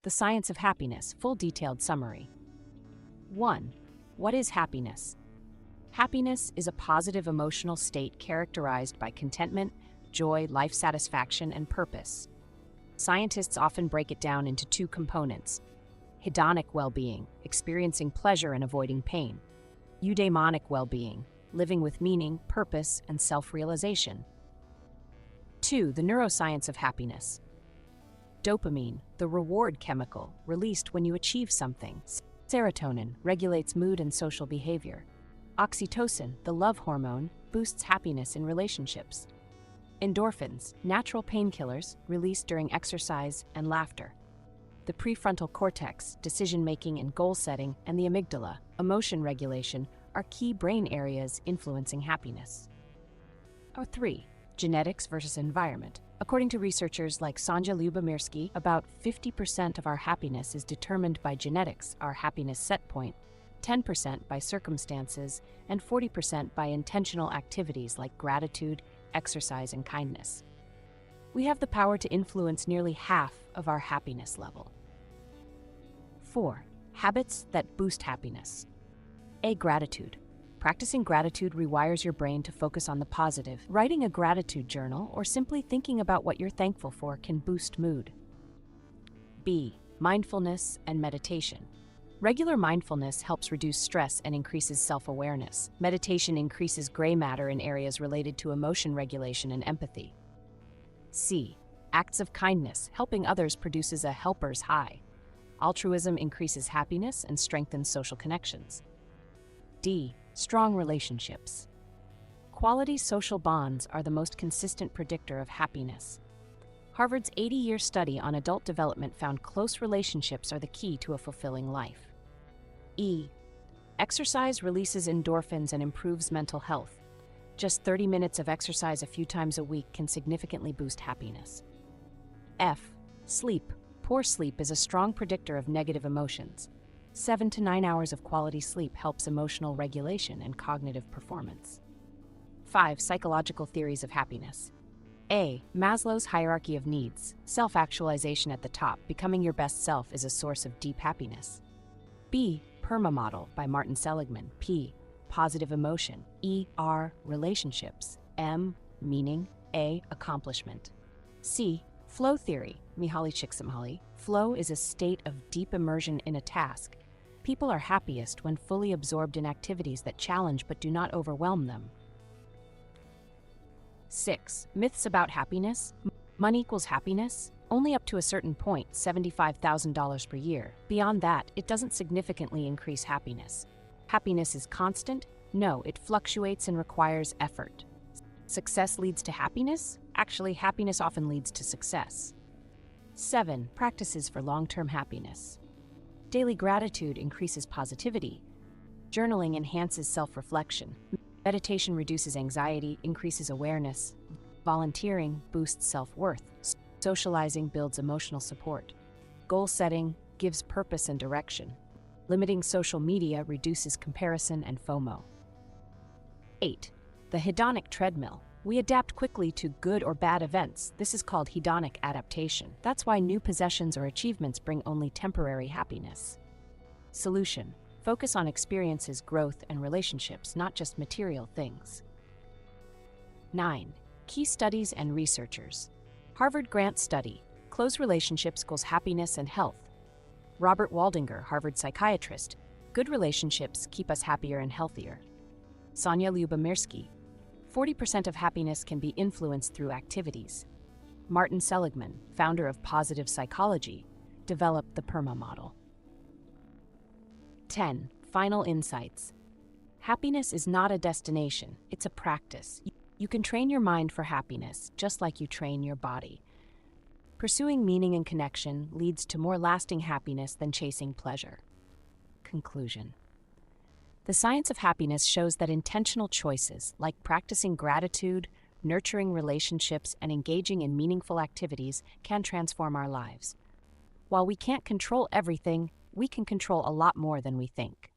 The Science of Happiness, full detailed summary. 1. What is happiness? Happiness is a positive emotional state characterized by contentment, joy, life satisfaction, and purpose. Scientists often break it down into two components: hedonic well-being, experiencing pleasure and avoiding pain; eudaimonic well-being, living with meaning, purpose, and self-realization. 2. The neuroscience of happiness. Dopamine, the reward chemical, released when you achieve something. Serotonin regulates mood and social behavior. Oxytocin, the love hormone, boosts happiness in relationships. Endorphins, natural painkillers, released during exercise and laughter. The prefrontal cortex, decision-making and goal-setting, and the amygdala, emotion regulation, are key brain areas influencing happiness. 3. Genetics versus environment. According to researchers like Sonja Lyubomirsky, about 50% of our happiness is determined by genetics, our happiness set point, 10% by circumstances, and 40% by intentional activities like gratitude, exercise, and kindness. We have the power to influence nearly half of our happiness level. 4. Habits that boost happiness. A. Gratitude. Practicing gratitude rewires your brain to focus on the positive. Writing a gratitude journal or simply thinking about what you're thankful for can boost mood. B. Mindfulness and meditation. Regular mindfulness helps reduce stress and increases self-awareness. Meditation increases gray matter in areas related to emotion regulation and empathy. C. Acts of kindness. Helping others produces a helper's high. Altruism increases happiness and strengthens social connections. D. Strong relationships. Quality social bonds are the most consistent predictor of happiness. Harvard's 80-year study on adult development found close relationships are the key to a fulfilling life. E. Exercise releases endorphins and improves mental health. Just 30 minutes of exercise a few times a week can significantly boost happiness. F. Sleep. Poor sleep is a strong predictor of negative emotions. 7 to 9 hours of quality sleep helps emotional regulation and cognitive performance. 5. Psychological theories of happiness. A. Maslow's hierarchy of needs. Self-actualization at the top. Becoming your best self is a source of deep happiness. B. PERMA model by Martin Seligman. P. Positive emotion. E. R. Relationships. M. Meaning. A. Accomplishment. C. Flow theory. Mihaly Csikszentmihalyi. Flow is a state of deep immersion in a task. People are happiest when fully absorbed in activities that challenge but do not overwhelm them. 6. Myths about happiness. Money equals happiness? Only up to a certain point, $75,000 per year. Beyond that, it doesn't significantly increase happiness. Happiness is constant? No, it fluctuates and requires effort. Success leads to happiness? Actually, happiness often leads to success. 7. Practices for long-term happiness. Daily gratitude increases positivity. Journaling enhances self-reflection. Meditation reduces anxiety, increases awareness. Volunteering boosts self-worth. Socializing builds emotional support. Goal setting gives purpose and direction. Limiting social media reduces comparison and FOMO. 8. The hedonic treadmill. We adapt quickly to good or bad events. This is called hedonic adaptation. That's why new possessions or achievements bring only temporary happiness. Solution: focus on experiences, growth, and relationships, not just material things. 9. Key studies and researchers. Harvard Grant Study. Close relationships equals happiness and health. Robert Waldinger, Harvard psychiatrist. Good relationships keep us happier and healthier. Sonja Lyubomirsky. 40% of happiness can be influenced through activities. Martin Seligman, founder of positive psychology, developed the PERMA model. 10. Final insights. Happiness is not a destination, it's a practice. You can train your mind for happiness, just like you train your body. Pursuing meaning and connection leads to more lasting happiness than chasing pleasure. Conclusion. The science of happiness shows that intentional choices, like practicing gratitude, nurturing relationships, and engaging in meaningful activities, can transform our lives. While we can't control everything, we can control a lot more than we think.